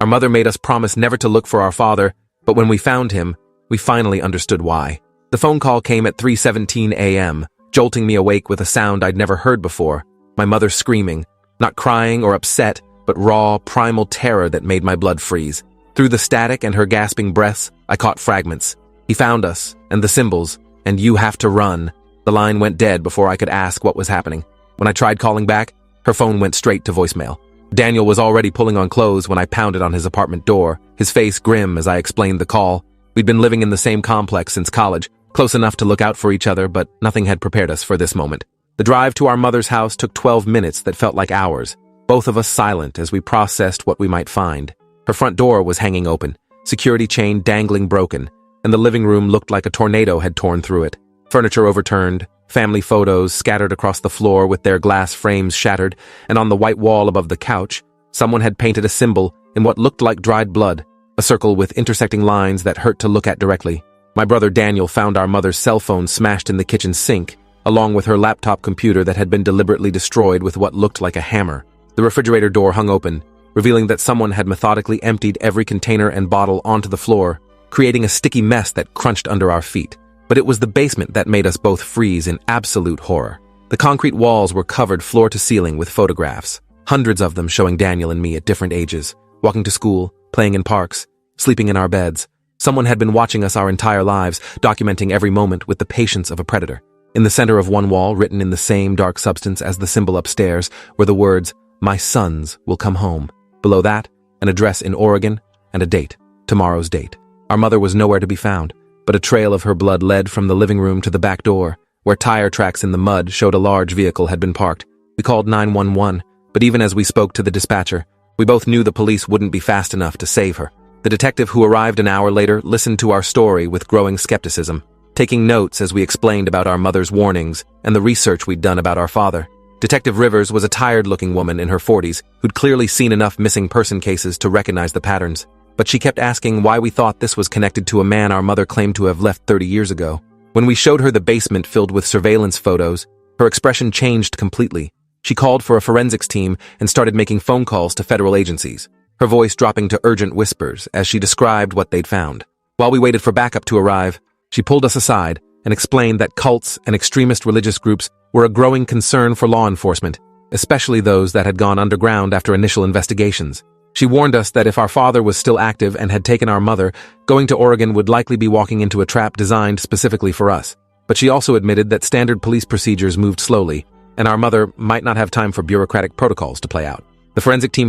mother made us promise never to look for our father, but when we found him, we finally understood why. The phone call came at 3:17 a.m., jolting me awake with a sound I'd never heard before. My mother screaming, not crying or upset, but raw, primal terror that made my blood freeze. Through the static and her gasping breaths, I caught fragments. He found us, and the symbols, and you have to run. The line went dead before I could ask what was happening. When I tried calling back, her phone went straight to voicemail. Daniel was already pulling on clothes when I pounded on his apartment door, his face grim as I explained the call. We'd been living in the same complex since college, close enough to look out for each other, but nothing had prepared us for this moment. The drive to our mother's house took 12 minutes that felt like hours, both of us silent as we processed what we might find. Her front door was hanging open, security chain dangling broken, and the living room looked like a tornado had torn through it. Furniture overturned, family photos scattered across the floor with their glass frames shattered, and on the white wall above the couch, someone had painted a symbol in what looked like dried blood, a circle with intersecting lines that hurt to look at directly. My brother Daniel found our mother's cell phone smashed in the kitchen sink, along with her laptop computer that had been deliberately destroyed with what looked like a hammer. The refrigerator door hung open, revealing that someone had methodically emptied every container and bottle onto the floor, creating a sticky mess that crunched under our feet. But it was the basement that made us both freeze in absolute horror. The concrete walls were covered floor to ceiling with photographs, hundreds of them showing Daniel and me at different ages, walking to school, playing in parks, sleeping in our beds. Someone had been watching us our entire lives, documenting every moment with the patience of a predator. In the center of one wall, written in the same dark substance as the symbol upstairs, were the words, "My sons will come home." Below that, an address in Oregon and a date, tomorrow's date. Our mother was nowhere to be found, but a trail of her blood led from the living room to the back door, where tire tracks in the mud showed a large vehicle had been parked. We called 911, but even as we spoke to the dispatcher, we both knew the police wouldn't be fast enough to save her. The detective who arrived an hour later listened to our story with growing skepticism, taking notes as we explained about our mother's warnings and the research we'd done about our father. Detective Rivers was a tired-looking woman in her 40s who'd clearly seen enough missing person cases to recognize the patterns, but she kept asking why we thought this was connected to a man our mother claimed to have left 30 years ago. When we showed her the basement filled with surveillance photos, her expression changed completely. She called for a forensics team and started making phone calls to federal agencies, her voice dropping to urgent whispers as she described what they'd found. While we waited for backup to arrive, she pulled us aside and explained that cults and extremist religious groups were a growing concern for law enforcement, especially those that had gone underground after initial investigations. She warned us that if our father was still active and had taken our mother, going to Oregon would likely be walking into a trap designed specifically for us. But she also admitted that standard police procedures moved slowly, and our mother might not have time for bureaucratic protocols to play out. The forensic team